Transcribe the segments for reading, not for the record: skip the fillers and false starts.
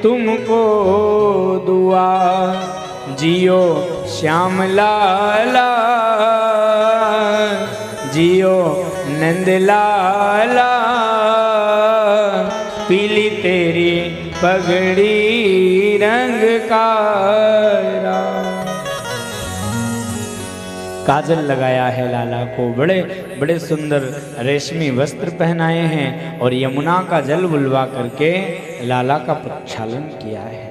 तुमको दुआ, जियो श्याम लाला, जियो नंद लाला, पीली तेरी पगड़ी रंग काला। काजल लगाया है लाला को, बड़े बड़े सुंदर रेशमी वस्त्र पहनाए हैं और यमुना का जल बुलवा करके लाला का प्रक्षालन किया है।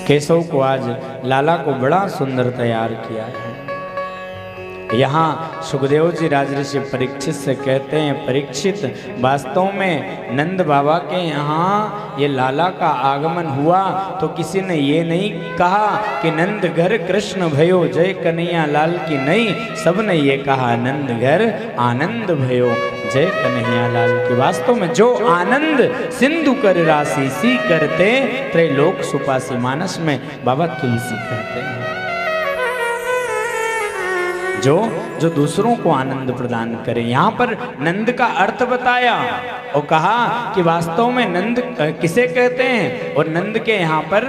केशव को आज लाला को बड़ा सुंदर तैयार किया है। यहाँ सुखदेव जी राजऋषि परीक्षित से कहते हैं, परीक्षित वास्तव में नंद बाबा के यहाँ ये लाला का आगमन हुआ तो किसी ने ये नहीं कहा कि नंद घर कृष्ण भयो जय कन्हैया लाल की, नहीं, सबने ये कहा नंद घर आनंद भयो जय कन्हैया लाल की। वास्तव में जो आनंद सिंधु कर राशि सी करते, त्रैलोक सुपासी मानस में बाबा तुलसी कहते हैं। जो दूसरों को आनंद प्रदान करे। यहाँ पर नंद का अर्थ बताया और कहा कि वास्तव में नंद किसे कहते हैं और नंद के यहाँ पर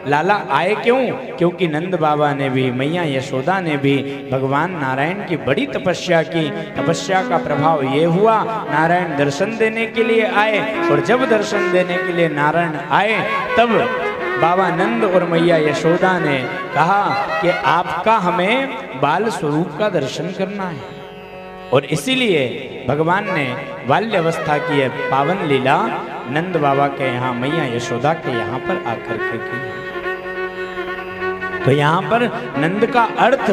लाला आए क्यों? क्योंकि नंद बाबा ने भी, मैया यशोदा ने भी भगवान नारायण की बड़ी तपस्या की। तपस्या का प्रभाव ये हुआ, नारायण दर्शन देने के लिए आए और जब दर्शन देने के लिए नारायण आए तब बाबा नंद और मैया यशोदा ने कहा कि आपका हमें बाल स्वरूप का दर्शन करना है। और इसीलिए भगवान ने बाल्य अवस्था की यह पावन लीला नंद बाबा के यहाँ, मैया यशोदा के यहाँ पर आकर के की। तो यहाँ पर नंद का अर्थ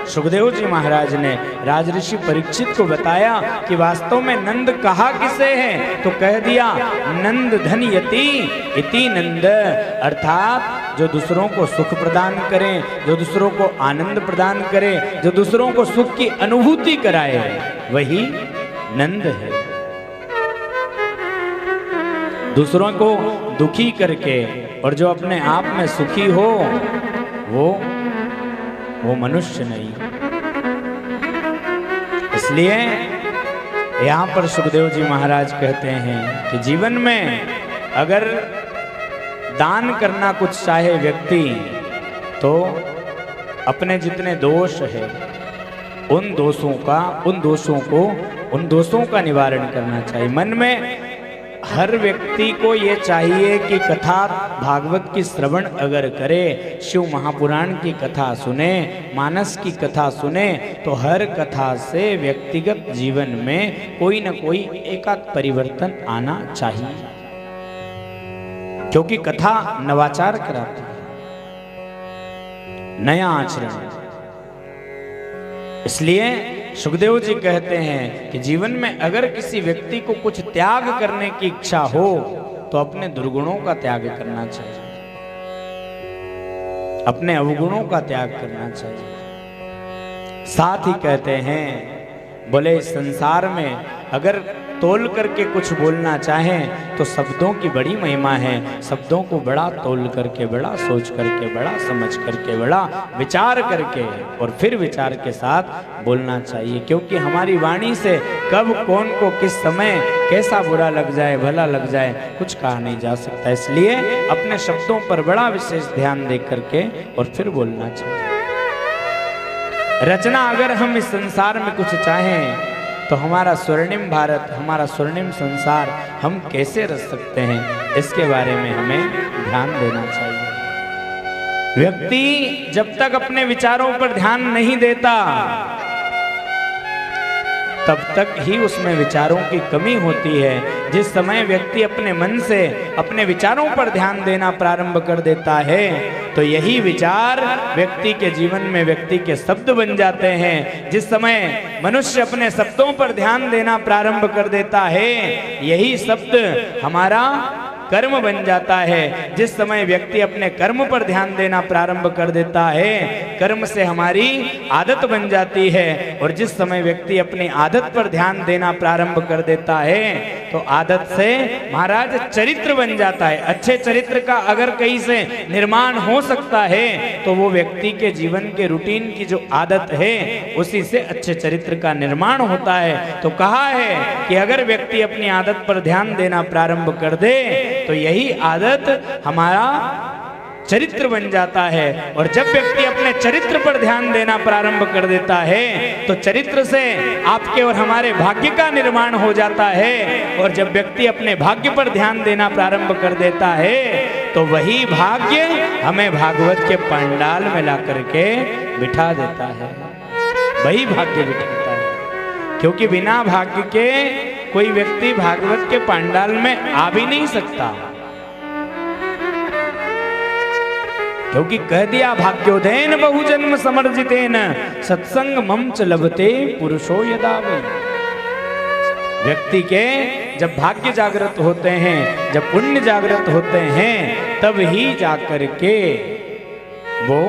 सुखदेव जी महाराज ने राजऋषि परीक्षित को बताया कि वास्तव में नंद कहा किसे है, तो कह दिया नंद धन यति इति नंद, अर्थात जो दूसरों को सुख प्रदान करें, जो दूसरों को आनंद प्रदान करे, जो दूसरों को सुख की अनुभूति कराए, वही नंद है। दूसरों को दुखी करके और जो अपने आप में सुखी हो वो मनुष्य नहीं। इसलिए यहां पर सुखदेव जी महाराज कहते हैं कि जीवन में अगर दान करना कुछ चाहे व्यक्ति, तो अपने जितने दोष है उन दोषों का निवारण करना चाहिए। मन में हर व्यक्ति को ये चाहिए कि कथा भागवत की श्रवण अगर करे, शिव महापुराण की कथा सुने, मानस की कथा सुने, तो हर कथा से व्यक्तिगत जीवन में कोई न कोई एकाध परिवर्तन आना चाहिए, क्योंकि कथा नवाचार कराती है, नया आचरण। इसलिए सुखदेव जी कहते हैं कि जीवन में अगर किसी व्यक्ति को कुछ त्याग करने की इच्छा हो तो अपने दुर्गुणों का त्याग करना चाहिए, अपने अवगुणों का त्याग करना चाहिए। साथ ही कहते हैं, बोले संसार में अगर तोल करके कुछ बोलना चाहें तो शब्दों की बड़ी महिमा है। शब्दों को बड़ा तोल करके, बड़ा सोच करके, बड़ा समझ करके, बड़ा विचार करके और फिर विचार के साथ बोलना चाहिए, क्योंकि हमारी वाणी से कब कौन को किस समय कैसा बुरा लग जाए, भला लग जाए, कुछ कहा नहीं जा सकता। इसलिए अपने शब्दों पर बड़ा विशेष ध्यान दे करके और फिर बोलना चाहिए। रचना अगर हम इस संसार में कुछ चाहें तो हमारा स्वर्णिम भारत, हमारा स्वर्णिम संसार हम कैसे रच सकते हैं, इसके बारे में हमें ध्यान देना चाहिए। व्यक्ति जब तक अपने विचारों पर ध्यान नहीं देता तब तक ही उसमें विचारों की कमी होती है। जिस समय व्यक्ति अपने मन से अपने विचारों पर ध्यान देना प्रारंभ कर देता है तो यही विचार व्यक्ति के जीवन में व्यक्ति के शब्द बन जाते हैं। जिस समय मनुष्य अपने शब्दों पर ध्यान देना प्रारंभ कर देता है, यही शब्द हमारा कर्म बन जाता है। जिस समय व्यक्ति अपने कर्म पर ध्यान देना प्रारंभ कर देता है, कर्म से हमारी आदत बन जाती है। और जिस समय व्यक्ति अपनी आदत पर ध्यान देना प्रारंभ कर देता है तो आदत से महाराज चरित्र बन जाता है। अच्छे चरित्र का अगर कहीं से निर्माण हो सकता है तो वो व्यक्ति के जीवन के रूटीन की जो आदत है उसी से अच्छे चरित्र का निर्माण होता है। तो कहा है कि अगर व्यक्ति अपनी आदत पर ध्यान देना प्रारंभ कर दे तो यही आदत हमारा चरित्र बन जाता है। और जब व्यक्ति अपने चरित्र पर ध्यान देना प्रारंभ कर देता है तो चरित्र से आपके और हमारे भाग्य का निर्माण हो जाता है। और जब व्यक्ति अपने भाग्य पर ध्यान देना प्रारंभ कर देता है तो वही भाग्य हमें भागवत के पंडाल में ला करके बिठा देता है, वही भाग्य बिठाता है। क्योंकि बिना भाग्य के कोई व्यक्ति भागवत के पंडाल में आ भी नहीं सकता, क्योंकि कह दिया भाग्योदयन बहुजन्म समर्जितेन सत्संग मम च लभते पुरुषो यदा वे। व्यक्ति के जब भाग्य जागृत होते हैं, जब पुण्य जागृत होते हैं, तब ही जाकर के वो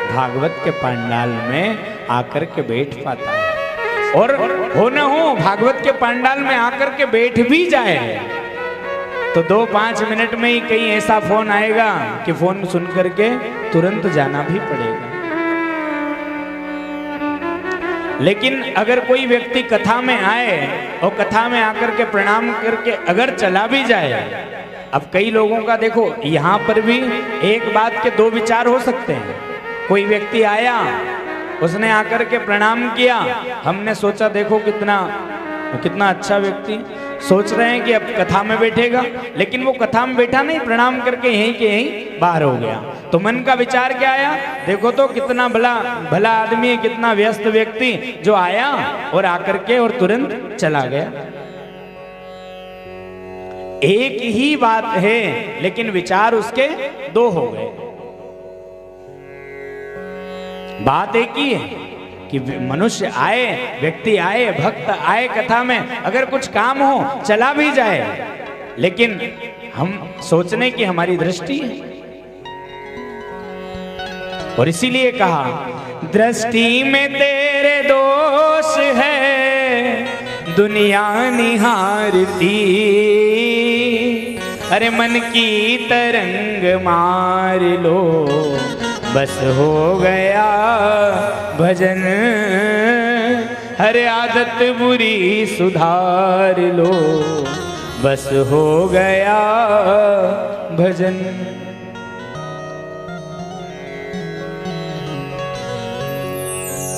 भागवत के पंडाल में आकर के बैठ पाता है। और हो न हो भागवत के पंडाल में आकर के बैठ भी जाए तो 2-5 मिनट में ही कहीं ऐसा फोन आएगा कि फोन सुन करके तुरंत जाना भी पड़ेगा। लेकिन अगर कोई व्यक्ति कथा में आए और कथा में आकर के प्रणाम करके अगर चला भी जाए, अब कई लोगों का देखो यहाँ पर भी एक बात के 2 विचार हो सकते हैं। कोई व्यक्ति आया, उसने आकर के प्रणाम किया, हमने सोचा देखो कितना अच्छा व्यक्ति, सोच रहे हैं कि अब कथा में बैठेगा, लेकिन वो कथा में बैठा नहीं, प्रणाम करके यहीं के यहीं बाहर हो गया। तो मन का विचार क्या आया, देखो तो कितना भला आदमी है, कितना व्यस्त व्यक्ति जो आया और आकर के और तुरंत चला गया। एक ही बात है लेकिन विचार उसके 2 हो गए। बात एक ही है कि मनुष्य आए, व्यक्ति आए, भक्त आए कथा में, अगर कुछ काम हो चला भी जाए, लेकिन हम सोचने की हमारी दृष्टि है। और इसीलिए कहा दृष्टि में तेरे दोष है दुनिया निहारती, अरे मन की तरंग मार लो बस हो गया भजन, हर आदत बुरी सुधार लो बस हो गया भजन।